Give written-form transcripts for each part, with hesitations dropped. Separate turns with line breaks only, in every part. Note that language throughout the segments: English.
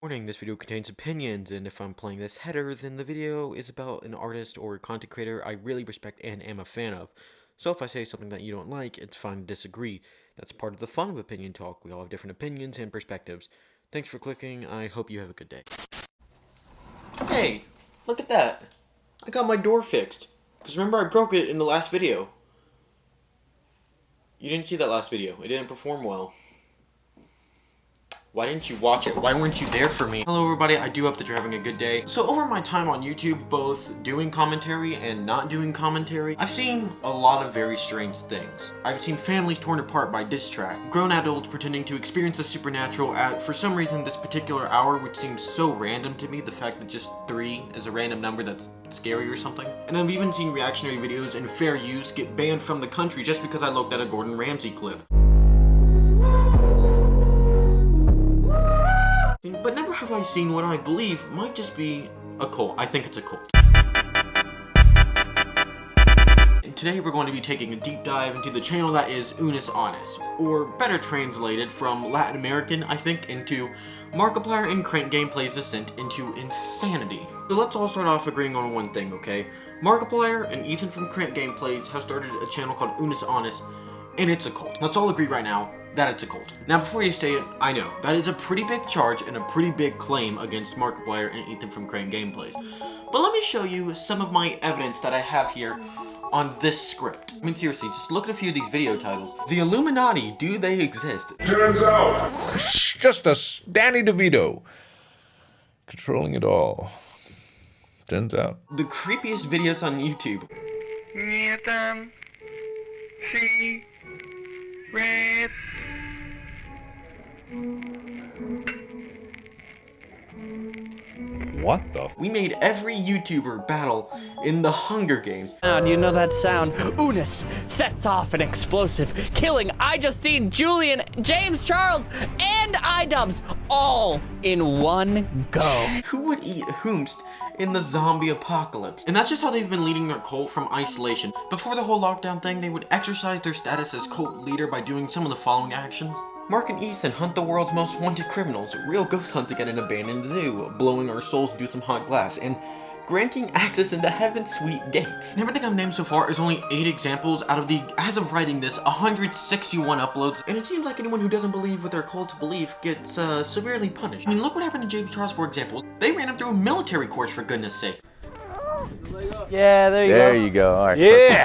Warning, this video contains opinions, and if I'm playing this header, then the video is about an artist or content creator I really respect and am a fan of. So if I say something that you don't like, it's fine to disagree. That's part of the fun of opinion talk. We all have different opinions and perspectives. Thanks for clicking. I hope you have a good day. Hey, look at that. I got my door fixed. Because remember I broke it in the last video. You didn't see that last video. It didn't perform well. Why didn't you watch it? Why weren't you there for me? Hello everybody, I do hope that you're having a good day. So over my time on YouTube, both doing commentary and not doing commentary, I've seen a lot of very strange things. I've seen families torn apart by diss track, grown adults pretending to experience the supernatural at, for some reason, this particular hour, which seems so random to me, the fact that just 3 is a random number that's scary or something. And I've even seen reactionary videos and fair use get banned from the country just because I looked at a Gordon Ramsay clip. But never have I seen what I believe might just be a cult. I think it's a cult. And today we're going to be taking a deep dive into the channel that is Unus Annus, or better translated from Latin American, I think, into Markiplier and Crank Gameplay's descent into insanity. So let's all start off agreeing on one thing, okay? Markiplier and Ethan from Crank Gameplays have started a channel called Unus Annus, and it's a cult. Let's all agree right now that it's a cult. Now before you say it, I know, that is a pretty big charge and a pretty big claim against Markiplier and Ethan from Crank Gameplays. But let me show you some of my evidence that I have here on this script. I mean seriously, just look at a few of these video titles. The Illuminati, do they exist?
Turns out, just a Danny DeVito controlling it all. Turns out.
The creepiest videos on YouTube.
What the?
We made every YouTuber battle in the Hunger Games.
Do you know that sound? Unus sets off an explosive, killing Justine, Julian, James Charles, and iDubbbz all in one go.
Who would eat Hoomst in the zombie apocalypse? And that's just how they've been leading their cult from isolation. Before the whole lockdown thing, they would exercise their status as cult leader by doing some of the following actions. Mark and Ethan hunt the world's most wanted criminals, real ghost hunting at an abandoned zoo, blowing our souls through some hot glass, and granting access into heaven's sweet gates. And everything I've named so far is only 8 examples out of the, as of writing this, 161 uploads, and it seems like anyone who doesn't believe what their cult's belief gets severely punished. I mean, look what happened to James Charles, for example. They ran him through a military course, for goodness sake.
Yeah, there you go.
There you go. All right.
Yeah.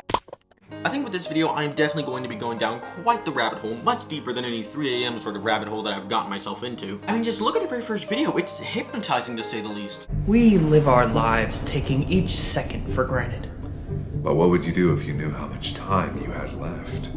I think with this video, I'm definitely going to be going down quite the rabbit hole, much deeper than any 3 a.m. sort of rabbit hole that I've gotten myself into. I mean, just look at the very first video. It's hypnotizing, to say the least.
We live our lives taking each second for granted.
But what would you do if you knew how much time you had left?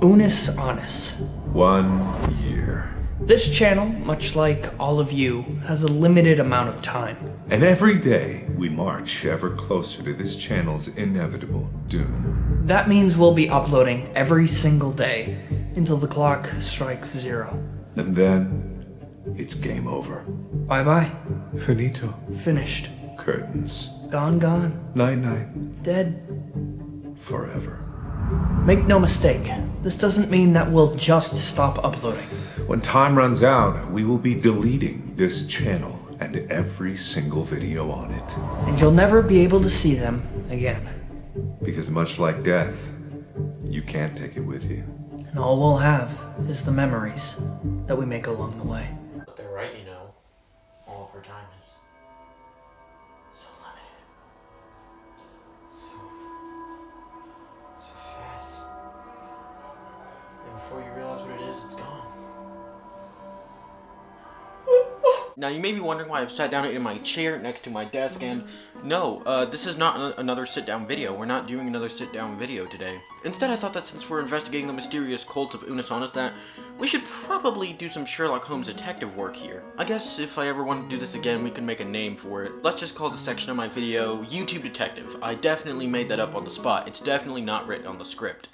Unus Annus.
1 year.
This channel, much like all of you, has a limited amount of time.
And every day, we march ever closer to this channel's inevitable doom.
That means we'll be uploading every single day until the clock strikes 0.
And then, it's game over.
Bye-bye.
Finito.
Finished.
Curtains.
Gone, gone.
Night-night.
Dead.
Forever.
Make no mistake, this doesn't mean that we'll just stop uploading.
When time runs out, we will be deleting this channel and every single video on it.
And you'll never be able to see them again.
Because much like death, you can't take it with you.
And all we'll have is the memories that we make along the way.
But they're right, you know. All of her time is so limited. So fast. And before you realize what it is, it's gone. Now you may be wondering why I've sat down in my chair next to my desk, and no, this is not another sit-down video. We're not doing another sit-down video today. Instead, I thought that since we're investigating the mysterious cult of Unus Annus, that we should probably do some Sherlock Holmes detective work here. I guess if I ever want to do this again, we can make a name for it. Let's just call this section of my video YouTube Detective. I definitely made that up on the spot. It's definitely not written on the script.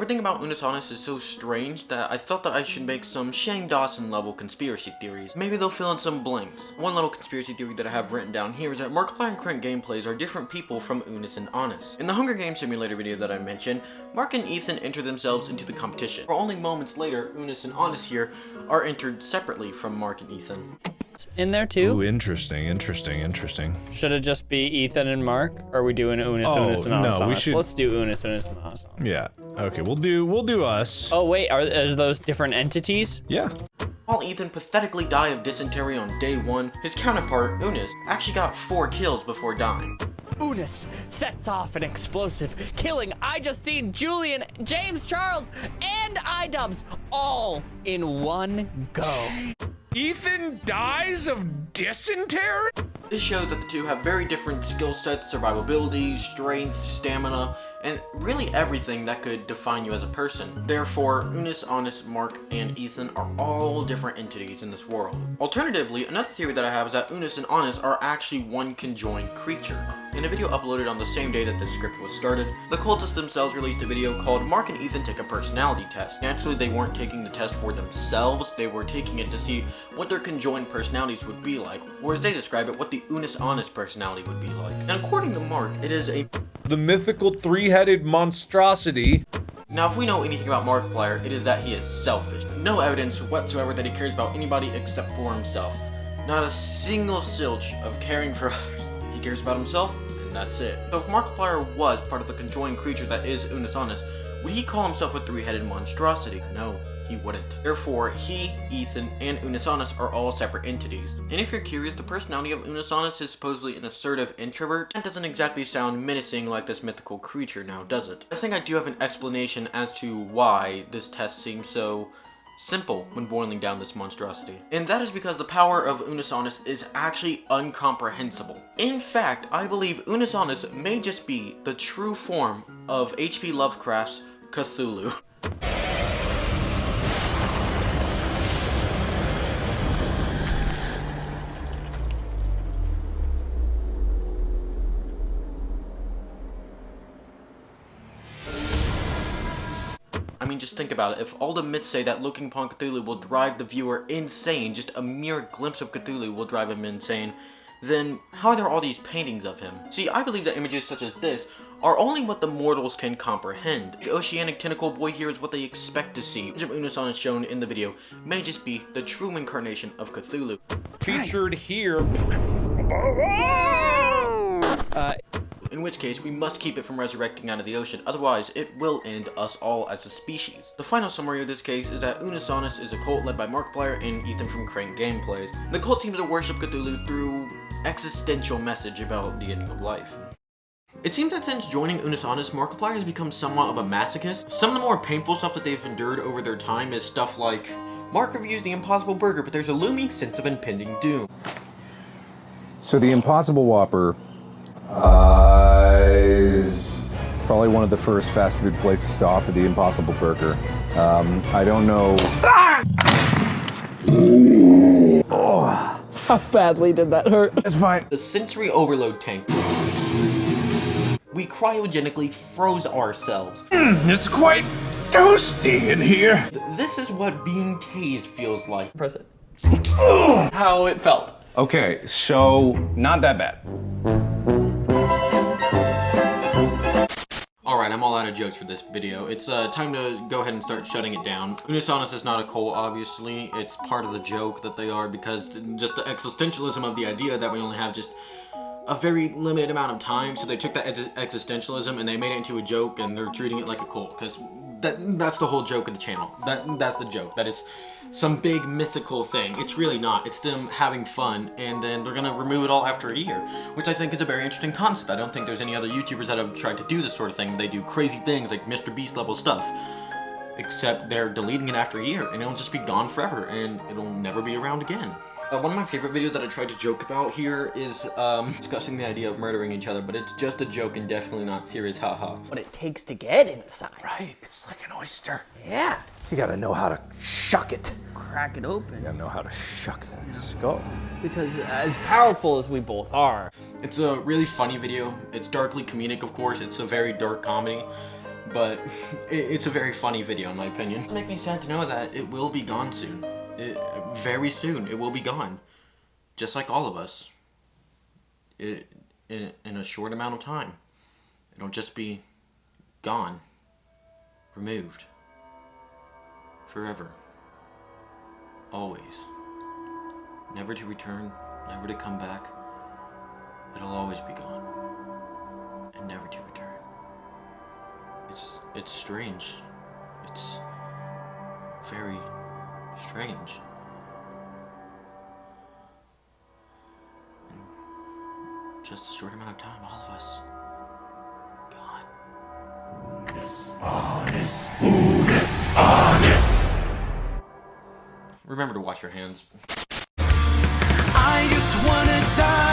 Everything about Unus Annus is so strange that I thought that I should make some Shane Dawson level conspiracy theories. Maybe they'll fill in some blanks. One little conspiracy theory that I have written down here is that Markiplier and Crank gameplays are different people from Unus and Annus. In the Hunger Games simulator video that I mentioned, Mark and Ethan enter themselves into the competition. For only moments later, Unus and Annus here are entered separately from Mark and Ethan.
In there too?
Ooh, interesting.
Should it just be Ethan and Mark? Or are we doing Unus and Annus?
No, we should.
Let's do Unus and Annus.
Yeah. Okay, we'll do us.
Oh wait, are those different entities?
Yeah.
While Ethan pathetically died of dysentery on day 1, his counterpart, Unus, actually got 4 kills before dying.
Unus sets off an explosive, killing Justine, Julian, James Charles, and iDubbbz all in one go.
Ethan dies of dysentery?
This shows that the two have very different skill sets, survivability, strength, stamina, and really everything that could define you as a person. Therefore, Unus, Annus, Mark, and Ethan are all different entities in this world. Alternatively, another theory that I have is that Unus and Annus are actually one conjoined creature. In a video uploaded on the same day that this script was started, the cultists themselves released a video called Mark and Ethan Take a Personality Test. Naturally, they weren't taking the test for themselves, they were taking it to see what their conjoined personalities would be like, or as they describe it, what the Unus Annus personality would be like. And according to Mark, it is
the mythical 3-headed monstrosity.
Now, if we know anything about Markiplier, it is that he is selfish. No evidence whatsoever that he cares about anybody except for himself. Not a single zilch of caring for others. He cares about himself, and that's it. So if Markiplier was part of the conjoined creature that is Unus Annus, would he call himself a 3-headed monstrosity? No, he wouldn't. Therefore, he, Ethan, and Unus Annus are all separate entities. And if you're curious, the personality of Unus Annus is supposedly an assertive introvert. That doesn't exactly sound menacing like this mythical creature now, does it? I think I do have an explanation as to why this test seems so simple when boiling down this monstrosity. And that is because the power of Unus Annus is actually incomprehensible. In fact, I believe Unus Annus may just be the true form of H.P. Lovecraft's Cthulhu. I mean, just think about it. If all the myths say that looking upon Cthulhu will drive the viewer insane, just a mere glimpse of Cthulhu will drive him insane, then how are there all these paintings of him? See, I believe that images such as this are only what the mortals can comprehend. The oceanic tentacle boy here is what they expect to see. The image of Unus Annus shown in the video may just be the true incarnation of Cthulhu.
Featured here.
In which case, we must keep it from resurrecting out of the ocean, otherwise it will end us all as a species. The final summary of this case is that Unus Annus is a cult led by Markiplier and Ethan from Crank Gameplays. The cult seems to worship Cthulhu through existential message about the ending of life. It seems that since joining Unus Annus, Markiplier has become somewhat of a masochist. Some of the more painful stuff that they've endured over their time is stuff like, Mark reviews the Impossible Burger, but there's a looming sense of impending doom.
So the Impossible Whopper is probably one of the first fast food places to offer the Impossible Burger. I don't know.
Oh, how badly did that hurt?
It's fine.
The sensory overload tank. We cryogenically froze ourselves.
It's quite toasty in here.
This is what being tased feels like.
Press it. How it felt.
Okay, so not that bad.
Alright, I'm all out of jokes for this video. It's time to go ahead and start shutting it down. Unus Annus is not a cult, obviously. It's part of the joke that they are, because just the existentialism of the idea that we only have just a very limited amount of time. So they took that existentialism and they made it into a joke, and they're treating it like a cult, because that's the whole joke of the channel. That's the joke, that it's some big mythical thing. It's really not. It's them having fun, and then they're gonna remove it all after a year, which I think is a very interesting concept. I don't think there's any other YouTubers that have tried to do this sort of thing. They do crazy things like Mr. Beast level stuff, except they're deleting it after a year, and it'll just be gone forever, and it'll never be around again. One of my favorite videos that I tried to joke about here is discussing the idea of murdering each other, but it's just a joke and definitely not serious, haha.
What it takes to get inside.
Right, it's like an oyster.
Yeah.
You gotta know how to shuck it.
Crack it open.
You gotta know how to shuck that skull.
Because as powerful as we both are.
It's a really funny video. It's darkly comedic, of course. It's a very dark comedy. but it's a very funny video in my opinion. It makes me sad to know that it will be gone soon. Very soon, it will be gone. Just like all of us. In a short amount of time. It'll just be gone. Removed. Forever. Always. Never to return, never to come back. It'll always be gone. And never to return. It's strange. It's very strange. In just a short amount of time, all of us gone. Unus Annus. Unus Annus. Remember to wash your hands.
I just wanna die.